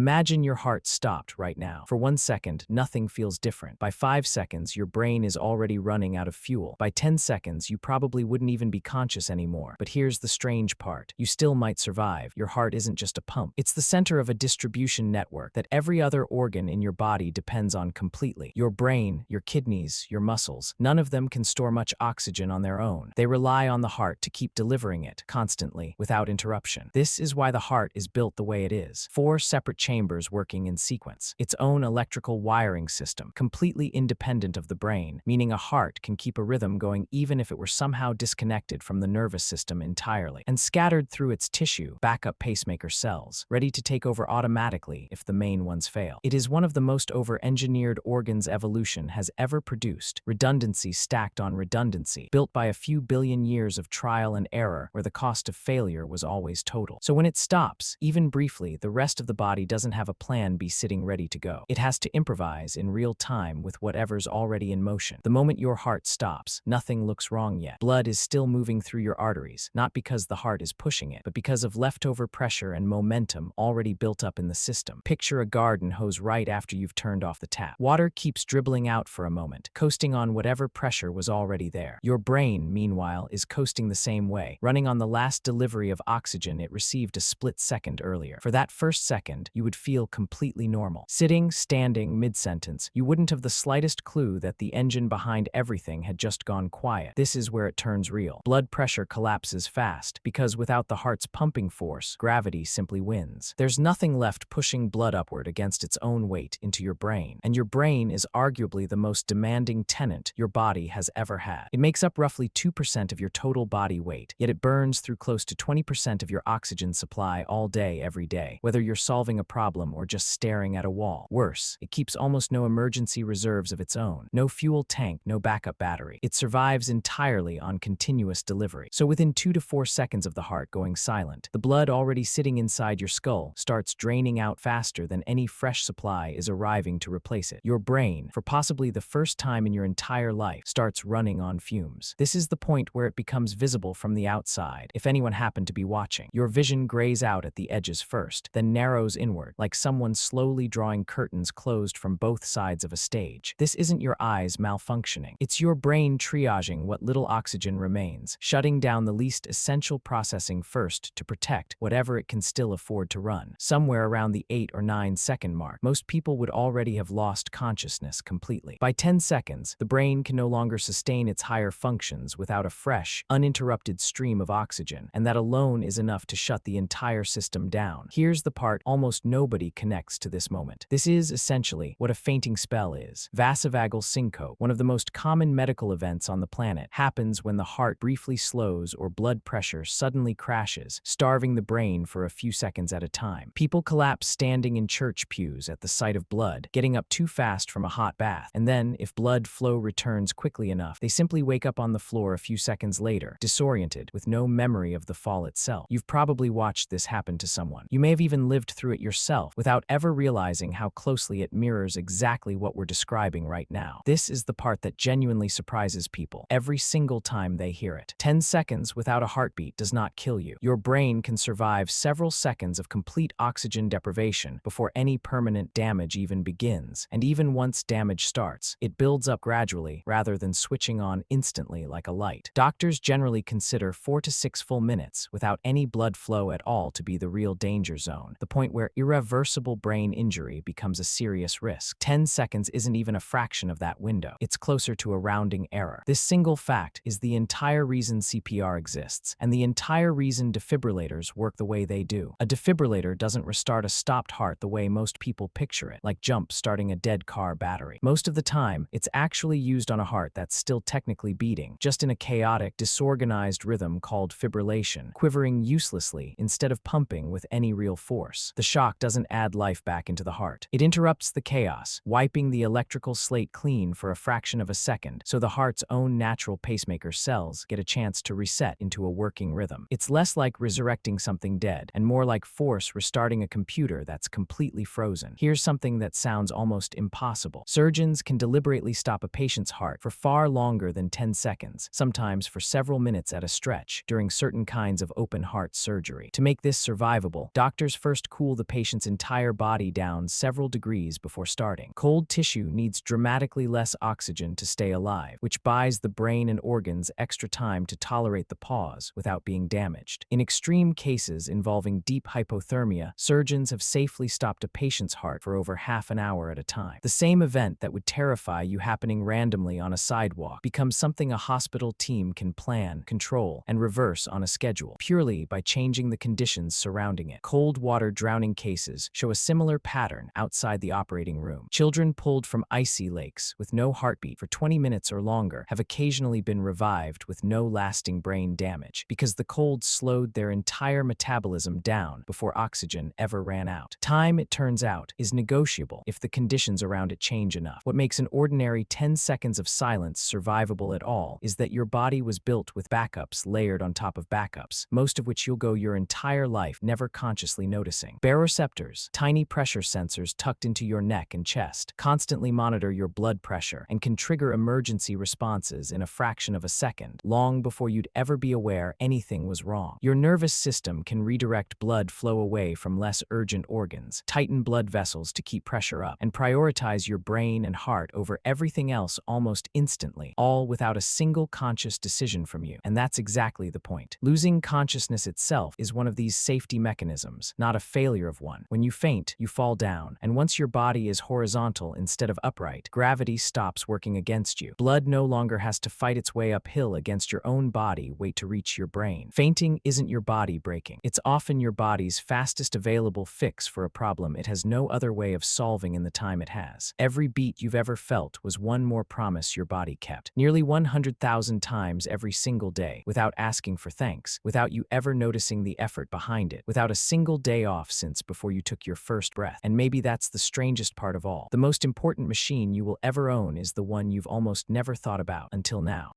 Imagine your heart stopped right now. For 1 second, nothing feels different. By 5 seconds, your brain is already running out of fuel. By 10 seconds, you probably wouldn't even be conscious anymore. But here's the strange part. You still might survive. Your heart isn't just a pump. It's the center of a distribution network that every other organ in your body depends on completely. Your brain, your kidneys, your muscles, none of them can store much oxygen on their own. They rely on the heart to keep delivering it constantly, without interruption. This is why the heart is built the way it is. 4 separate chambers working in sequence. Its own electrical wiring system, completely independent of the brain, meaning a heart can keep a rhythm going even if it were somehow disconnected from the nervous system entirely. And scattered through its tissue, backup pacemaker cells, ready to take over automatically if the main ones fail. It is one of the most over-engineered organs evolution has ever produced. Redundancy stacked on redundancy, built by a few billion years of trial and error where the cost of failure was always total. So when it stops, even briefly, the rest of the body doesn't have a plan B sitting ready to go. It has to improvise in real time with whatever's already in motion. The moment your heart stops, nothing looks wrong yet. Blood is still moving through your arteries, not because the heart is pushing it, but because of leftover pressure and momentum already built up in the system. Picture a garden hose right after you've turned off the tap. Water keeps dribbling out for a moment, coasting on whatever pressure was already there. Your brain, meanwhile, is coasting the same way, running on the last delivery of oxygen it received a split second earlier. For that first second, you would feel completely normal. Sitting, standing, mid-sentence, you wouldn't have the slightest clue that the engine behind everything had just gone quiet. This is where it turns real. Blood pressure collapses fast, because without the heart's pumping force, gravity simply wins. There's nothing left pushing blood upward against its own weight into your brain. And your brain is arguably the most demanding tenant your body has ever had. It makes up roughly 2% of your total body weight, yet it burns through close to 20% of your oxygen supply all day, every day, whether you're solving a problem or just staring at a wall. Worse, it keeps almost no emergency reserves of its own. No fuel tank, no backup battery. It survives entirely on continuous delivery. So within 2 to 4 seconds of the heart going silent, the blood already sitting inside your skull starts draining out faster than any fresh supply is arriving to replace it. Your brain, for possibly the first time in your entire life, starts running on fumes. This is the point where it becomes visible from the outside, if anyone happened to be watching. Your vision grays out at the edges first, then narrows inward, like someone slowly drawing curtains closed from both sides of a stage. This isn't your eyes malfunctioning. It's your brain triaging what little oxygen remains, shutting down the least essential processing first to protect whatever it can still afford to run. Somewhere around the 8 or 9 second mark, most people would already have lost consciousness completely. By 10 seconds, the brain can no longer sustain its higher functions without a fresh, uninterrupted stream of oxygen, and that alone is enough to shut the entire system down. Here's the part almost nobody connects to this moment. This is essentially what a fainting spell is. Vasovagal syncope, one of the most common medical events on the planet, happens when the heart briefly slows or blood pressure suddenly crashes, starving the brain for a few seconds at a time. People collapse standing in church pews at the sight of blood, getting up too fast from a hot bath, and then, if blood flow returns quickly enough, they simply wake up on the floor a few seconds later, disoriented, with no memory of the fall itself. You've probably watched this happen to someone. You may have even lived through it yourself without ever realizing how closely it mirrors exactly what we're describing right now. This is the part that genuinely surprises people every single time they hear it. 10 seconds without a heartbeat does not kill you. Your brain can survive several seconds of complete oxygen deprivation before any permanent damage even begins. And even once damage starts, it builds up gradually rather than switching on instantly like a light. Doctors generally consider 4 to 6 full minutes without any blood flow at all to be the real danger zone, the point where irreversible brain injury becomes a serious risk. 10 seconds isn't even a fraction of that window. It's closer to a rounding error. This single fact is the entire reason CPR exists, and the entire reason defibrillators work the way they do. A defibrillator doesn't restart a stopped heart the way most people picture it, like jump starting a dead car battery. Most of the time, it's actually used on a heart that's still technically beating, just in a chaotic, disorganized rhythm called fibrillation, quivering uselessly instead of pumping with any real force. The shock doesn't add life back into the heart. It interrupts the chaos, wiping the electrical slate clean for a fraction of a second, so the heart's own natural pacemaker cells get a chance to reset into a working rhythm. It's less like resurrecting something dead, and more like force restarting a computer that's completely frozen. Here's something that sounds almost impossible. Surgeons can deliberately stop a patient's heart for far longer than 10 seconds, sometimes for several minutes at a stretch, during certain kinds of open heart surgery. To make this survivable, doctors first cool the patient's patient's entire body down several degrees before starting. Cold tissue needs dramatically less oxygen to stay alive, which buys the brain and organs extra time to tolerate the pause without being damaged. In extreme cases involving deep hypothermia, surgeons have safely stopped a patient's heart for over half an hour at a time. The same event that would terrify you happening randomly on a sidewalk becomes something a hospital team can plan, control, and reverse on a schedule, purely by changing the conditions surrounding it. Cold water drowning cases show a similar pattern outside the operating room. Children pulled from icy lakes with no heartbeat for 20 minutes or longer have occasionally been revived with no lasting brain damage because the cold slowed their entire metabolism down before oxygen ever ran out. Time, it turns out, is negotiable if the conditions around it change enough. What makes an ordinary 10 seconds of silence survivable at all is that your body was built with backups layered on top of backups, most of which you'll go your entire life never consciously noticing. Baroreceptors, tiny pressure sensors tucked into your neck and chest, constantly monitor your blood pressure and can trigger emergency responses in a fraction of a second, long before you'd ever be aware anything was wrong. Your nervous system can redirect blood flow away from less urgent organs, tighten blood vessels to keep pressure up, and prioritize your brain and heart over everything else almost instantly, all without a single conscious decision from you. And that's exactly the point. Losing consciousness itself is one of these safety mechanisms, not a failure of one. When you faint, you fall down, and once your body is horizontal instead of upright, gravity stops working against you. Blood no longer has to fight its way uphill against your own body weight to reach your brain. Fainting isn't your body breaking. It's often your body's fastest available fix for a problem it has no other way of solving in the time it has. Every beat you've ever felt was one more promise your body kept, nearly 100,000 times every single day, without asking for thanks, without you ever noticing the effort behind it, without a single day off since before you took your first breath. And maybe that's the strangest part of all. The most important machine you will ever own is the one you've almost never thought about until now.